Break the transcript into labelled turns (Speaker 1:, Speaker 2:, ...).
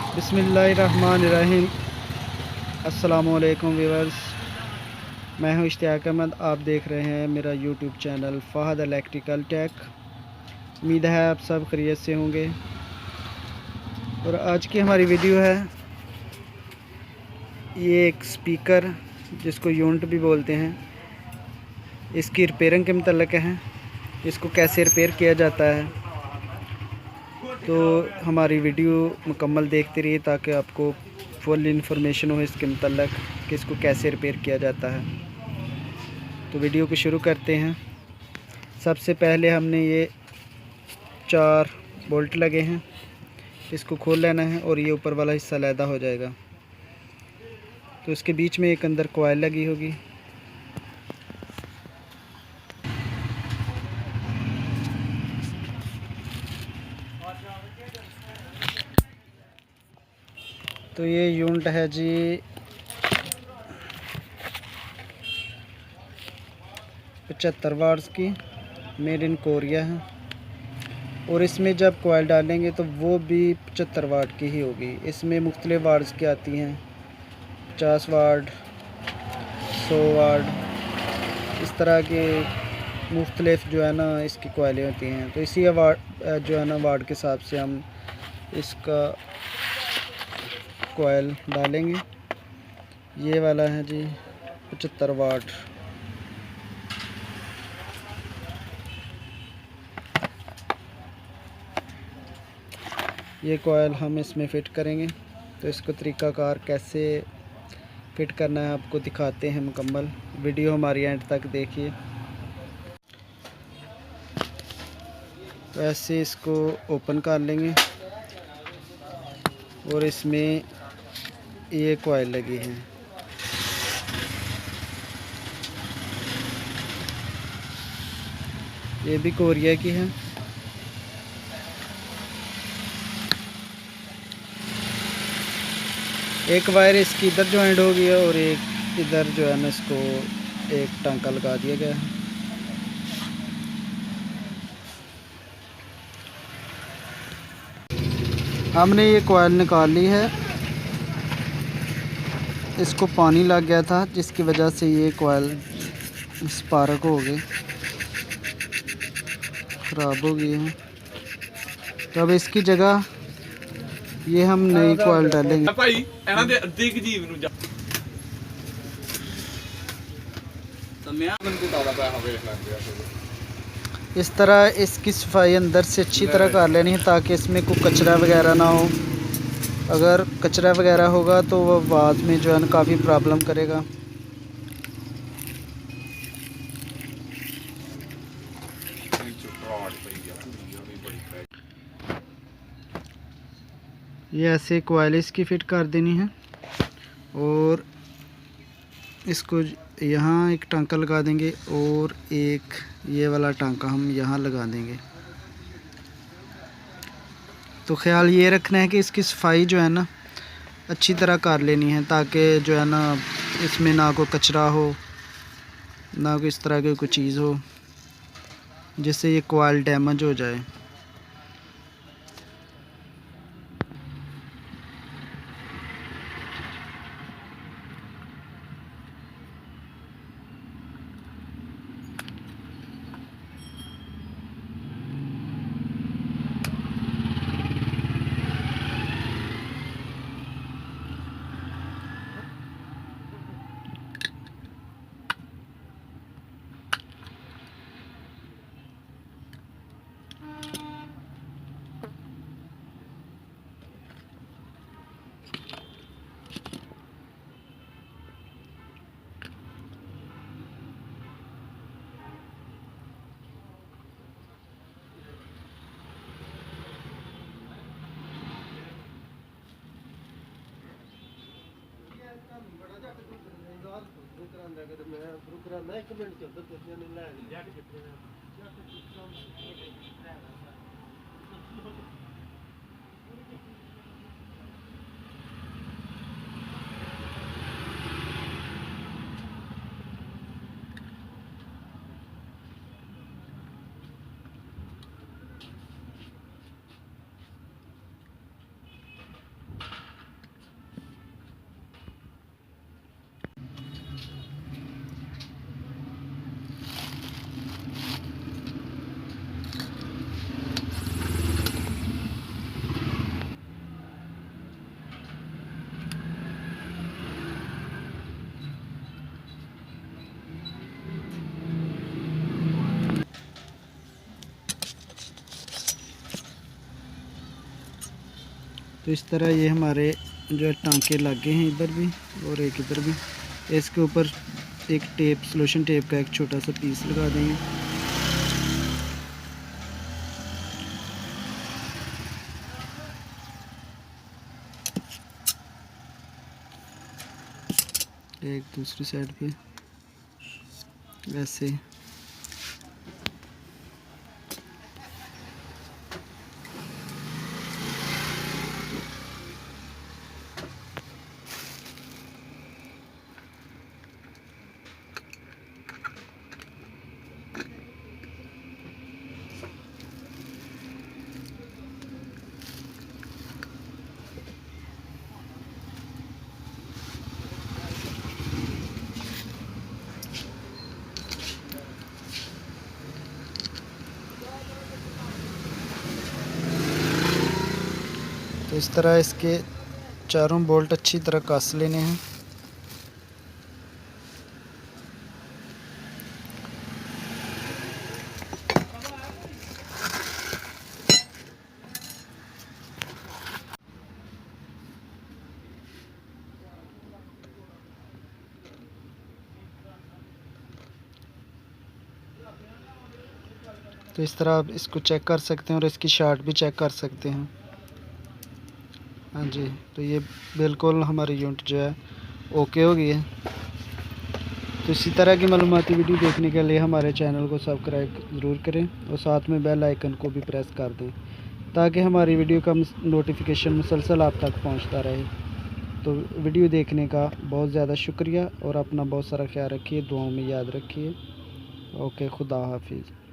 Speaker 1: बिस्मिल्लाहिर्रहमानिर्रहीम। अस्सलामुअलैकुम व्यूअर्स, मैं हूं इश्तियाक अहमद। आप देख रहे हैं मेरा YouTube channel Fahad electrical tech. उम्मीद है आप सब खैरियत से होंगे। और आज की हमारी वीडियो है, ये एक स्पीकर जिसको यूनिट भी बोलते हैं, इसकी रिपेयरिंग के मतलब है, इसको कैसे रिपेयर किया जाता है। तो हमारी वीडियो मुकम्मल देखते रहिए ताकि आपको फुल इन्फॉर्मेशन हो इसके मतलब कि इसको कैसे रिपेयर किया जाता है। तो वीडियो को शुरू करते हैं। सबसे पहले हमने ये 4 बोल्ट लगे हैं, इसको खोल लेना है और ये ऊपर वाला हिस्सा अलहदा हो जाएगा। तो इसके बीच में एक अंदर कॉइल लगी होगी। तो ये यूनिट है जी 75 वाट्स की, मेड इन कोरिया है। और इसमें जब कॉइल डालेंगे तो वो भी 75 वाट की ही होगी। इसमें मुख्तलिफ़ वाट्स की आती हैं, 50 वाट, 100 वाट, इस तरह के मुख्तलिफ़ जो है ना इसकी कॉइलें होती हैं। तो इसी वाट जो है ना वाट के हिसाब से हम इसका कॉइल डालेंगे। ये वाला है जी 75 वाट। ये कॉइल हम इसमें फ़िट करेंगे। तो इसको तरीक़ाकार कैसे फ़िट करना है आपको दिखाते हैं मुकम्मल। वीडियो हमारी एंड तक देखिए। तो ऐसे इसको ओपन कर लेंगे और इसमें ये कॉइल लगी है। ये भी कोरिया की है। एक वायर इसकी इधर जॉइंट हो गई है और एक इधर जो है ना इसको एक टांका लगा दिया गया है। हमने ये कॉइल निकाल ली है। इसको पानी लग गया था जिसकी वजह से ये कॉइल स्पार्क हो गए, ख़राब हो गई है। तो अब इसकी जगह ये हम नई कॉइल डालेंगे। इस तरह इसकी सफाई अंदर से अच्छी तरह कर लेनी है ताकि इसमें कोई कचरा वगैरह ना हो। अगर कचरा वगैरह होगा तो वह बाद में जो है ना काफ़ी प्रॉब्लम करेगा। ये ऐसे कॉइल इसकी फ़िट कर देनी है और इसको यहाँ एक टांका लगा देंगे और एक ये वाला टांका हम यहाँ लगा देंगे। तो ख़्याल ये रखना है कि इसकी सफाई जो है ना अच्छी तरह कर लेनी है ताकि जो है ना इसमें ना कोई कचरा हो, ना कोई इस तरह की कोई चीज़ हो जिससे ये कॉइल डैमेज हो जाए। तो इस तरह ये हमारे जो है टांके लगे हैं इधर भी और एक इधर भी। इसके ऊपर एक टेप, सॉल्यूशन टेप का एक छोटा सा पीस लगा देंगे। एक दूसरी साइड पे ऐसे। तो इस तरह इसके चारों बोल्ट अच्छी तरह कस लेने हैं। तो इस तरह आप इसको चेक कर सकते हैं और इसकी शार्ट भी चेक कर सकते हैं। हाँ जी, तो ये बिल्कुल हमारी यूनिट जो है ओके हो गई है। तो इसी तरह की मालूमाती वीडियो देखने के लिए हमारे चैनल को सब्सक्राइब ज़रूर करें और साथ में बेल आइकन को भी प्रेस कर दें ताकि हमारी वीडियो का नोटिफिकेशन मुसलसल आप तक पहुंचता रहे। तो वीडियो देखने का बहुत ज़्यादा शुक्रिया और अपना बहुत सारा ख्याल रखिए, दुआओं में याद रखिए। ओके, खुदा हाफिज़।